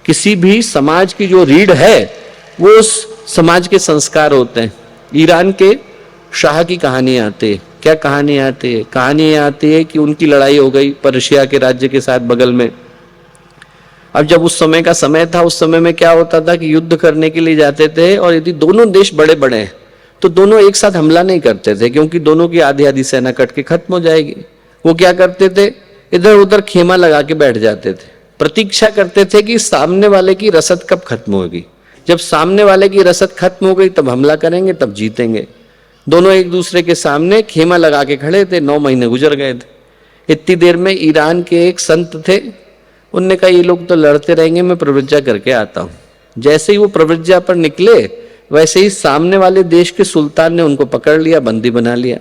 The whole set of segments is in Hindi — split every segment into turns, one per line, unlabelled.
किसी भी समाज की जो रीढ़ है वो उस समाज के संस्कार होते हैं। ईरान के शाह की कहानी आती है। क्या कहानी आती है? कहानी आती है कि उनकी लड़ाई हो गई पर्शिया के राज्य के साथ बगल में। अब जब उस समय का समय था, उस समय में क्या होता था कि युद्ध करने के लिए जाते थे, और यदि दोनों देश बड़े बड़े हैं तो दोनों एक साथ हमला नहीं करते थे, क्योंकि दोनों की आधी आधी सेना कट के खत्म हो जाएगी। वो क्या करते थे, इधर उधर खेमा लगा के बैठ जाते थे, प्रतीक्षा करते थे कि सामने वाले की रसद कब खत्म होगी। जब सामने वाले की रसद खत्म हो गई तब हमला करेंगे, तब जीतेंगे। दोनों एक दूसरे के सामने खेमा लगा के खड़े थे। 9 महीने गुजर गए थे। इतनी देर में ईरान के एक संत थे, उनने कहा ये लोग तो लड़ते रहेंगे, मैं प्रवृत्जा करके आता हूँ। जैसे ही वो प्रवृत्जा पर निकले वैसे ही सामने वाले देश के सुल्तान ने उनको पकड़ लिया, बंदी बना लिया।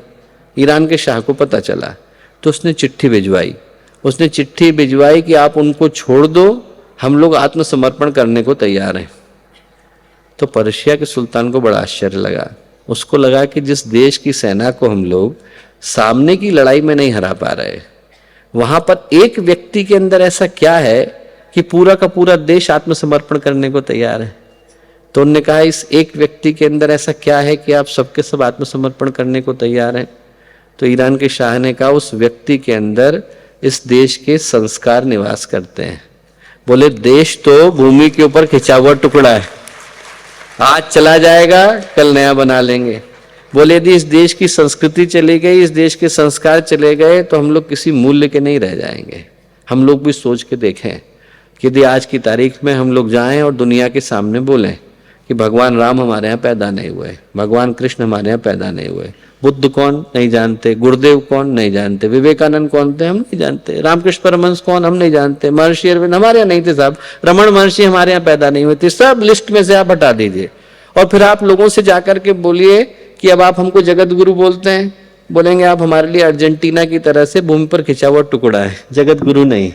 ईरान के शाह को पता चला तो उसने चिट्ठी भिजवाई। उसने चिट्ठी भिजवाई कि आप उनको छोड़ दो, हम लोग आत्मसमर्पण करने को तैयार हैं। तो पर्शिया के सुल्तान को बड़ा आश्चर्य लगा। उसको लगा कि जिस देश की सेना को हम लोग सामने की लड़ाई में नहीं हरा पा रहे, वहां पर एक व्यक्ति के अंदर ऐसा क्या है कि पूरा का पूरा देश आत्मसमर्पण करने को तैयार है। तो उन्होंने कहा इस एक व्यक्ति के अंदर ऐसा क्या है कि आप सबके सब आत्मसमर्पण करने को तैयार हैं। तो ईरान के शाह ने कहा उस व्यक्ति के अंदर इस देश के संस्कार निवास करते हैं। बोले देश तो भूमि के ऊपर खिंचा हुआ टुकड़ा है, आज चला जाएगा कल नया बना लेंगे। बोले यदि इस देश की संस्कृति चली गई, इस देश के संस्कार चले गए तो हम लोग किसी मूल्य के नहीं रह जाएंगे। हम लोग भी सोच के देखें कि यदि आज की तारीख में हम लोग जाएं और दुनिया के सामने बोलें कि भगवान राम हमारे यहाँ पैदा नहीं हुए, भगवान कृष्ण हमारे यहाँ पैदा नहीं हुए, बुद्ध कौन नहीं जानते, गुरुदेव कौन नहीं जानते, विवेकानंद कौन थे हम नहीं जानते, रामकृष्ण परमहंस कौन हम नहीं जानते, महर्षि अरविंद हमारे यहाँ नहीं थे साहब, रमण महर्षि हमारे यहाँ पैदा नहीं हुए थे, सब लिस्ट में से आप हटा दीजिए। और फिर आप लोगों से जाकर के बोलिए कि अब आप हमको जगत गुरु बोलते हैं, बोलेंगे आप हमारे लिए अर्जेंटीना की तरह से भूमि पर खिंचा हुआ टुकड़ा है, जगत गुरु नहीं।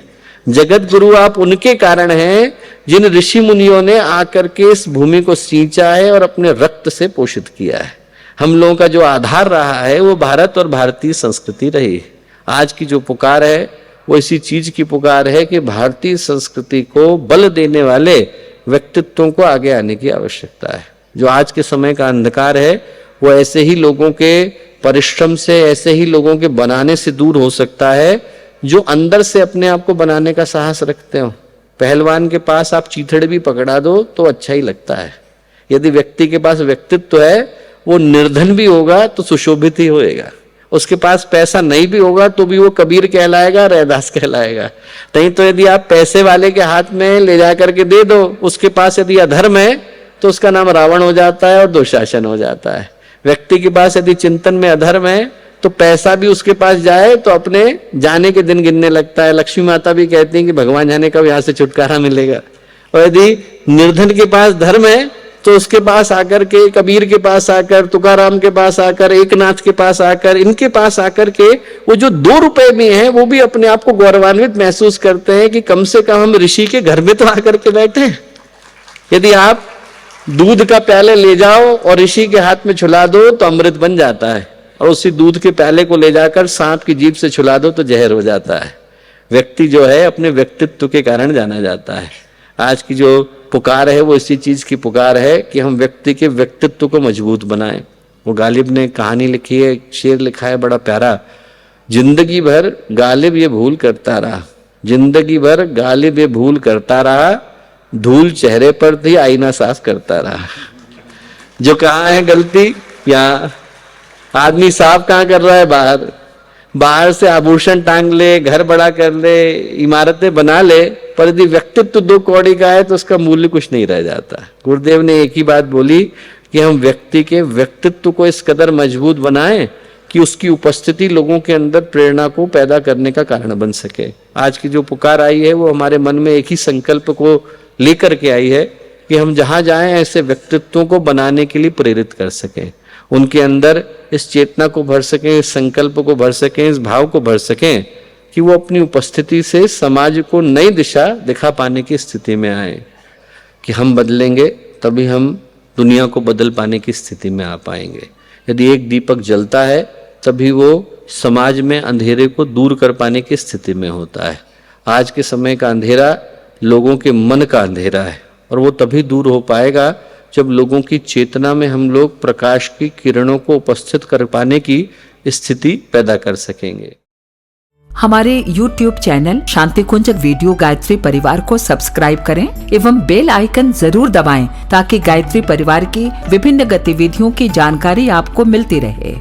जगत गुरु आप उनके कारण हैं जिन ऋषि मुनियों ने आकर के इस भूमि को सींचा है और अपने रक्त से पोषित किया है। हम लोगों का जो आधार रहा है वो भारत और भारतीय संस्कृति रही। आज की जो पुकार है वो इसी चीज की पुकार है कि भारतीय संस्कृति को बल देने वाले व्यक्तित्वों को आगे आने की आवश्यकता है। जो आज के समय का अंधकार है वो ऐसे ही लोगों के परिश्रम से, ऐसे ही लोगों के बनाने से दूर हो सकता है जो अंदर से अपने आप को बनाने का साहस रखते हो। पहलवान के पास आप चीथड़े भी पकड़ा दो तो अच्छा ही लगता है। यदि व्यक्ति के पास व्यक्तित्व है, वो निर्धन भी होगा तो सुशोभित ही होएगा, उसके पास पैसा नहीं भी होगा तो भी वो कबीर कहलाएगा, रैदास कहलाएगा। नहीं तो यदि आप पैसे वाले के हाथ में ले जाकर के दे दो, उसके पास यदि अधर्म है तो उसका नाम रावण हो जाता है और दुशासन हो जाता है। व्यक्ति के पास यदि चिंतन में अधर्म है तो पैसा भी उसके पास जाए तो अपने जाने के दिन गिनने लगता है। लक्ष्मी माता भी कहती हैं कि भगवान जाने कब यहाँ से छुटकारा मिलेगा। और यदि निर्धन के पास धर्म है तो उसके पास आकर के, कबीर के पास आकर, तुकाराम के पास आकर, एकनाथ के पास आकर, इनके पास आकर के वो जो 2 रुपए में है वो भी अपने आप को गौरवान्वित महसूस करते हैं कि कम से कम हम ऋषि के घर में तो आकर के बैठे। यदि आप दूध का प्याले ले जाओ और ऋषि के हाथ में छुला दो तो अमृत बन जाता है, और उसी दूध के प्याले को ले जाकर सांप की जीभ से छुला दो तो जहर हो जाता है। व्यक्ति जो है अपने व्यक्तित्व के कारण जाना जाता है। आज की जो पुकार है वो इसी चीज की पुकार है कि हम व्यक्ति के व्यक्तित्व को मजबूत बनाएं। वो गालिब ने कहानी लिखी है, शेर लिखा है बड़ा प्यारा, जिंदगी भर गालिब ये भूल करता रहा, जिंदगी भर गालिब ये भूल करता रहा, धूल चेहरे पर थी आईना साफ करता रहा। जो कहाँ है गलती, यहाँ आदमी साफ कहाँ कर रहा है, बाहर। बाहर से आभूषण टांग ले, घर बड़ा कर ले, इमारतें बना ले, पर यदि व्यक्तित्व 2 कौड़ी का है तो उसका मूल्य कुछ नहीं रह जाता। गुरुदेव ने एक ही बात बोली कि हम व्यक्ति के व्यक्तित्व को इस कदर मजबूत बनाएं कि उसकी उपस्थिति लोगों के अंदर प्रेरणा को पैदा करने का कारण बन सके। आज की जो पुकार आई है वो हमारे मन में एक ही संकल्प को लेकर के आई है कि हम जहां जाएं ऐसे व्यक्तित्वों को बनाने के लिए प्रेरित कर सकें, उनके अंदर इस चेतना को भर सकें, इस संकल्प को भर सकें, इस भाव को भर सकें कि वो अपनी उपस्थिति से समाज को नई दिशा दिखा पाने की स्थिति में आए। कि हम बदलेंगे तभी हम दुनिया को बदल पाने की स्थिति में आ पाएंगे। यदि एक दीपक जलता है तभी वो समाज में अंधेरे को दूर कर पाने की स्थिति में होता है। आज के समय का अंधेरा लोगों के मन का अंधेरा है, और वो तभी दूर हो पाएगा जब लोगों की चेतना में हम लोग प्रकाश की किरणों को उपस्थित कर पाने की स्थिति पैदा कर सकेंगे।
हमारे YouTube चैनल शांति कुंज वीडियो गायत्री परिवार को सब्सक्राइब करें एवं बेल आइकन जरूर दबाएं ताकि गायत्री परिवार की विभिन्न गतिविधियों की जानकारी आपको मिलती रहे।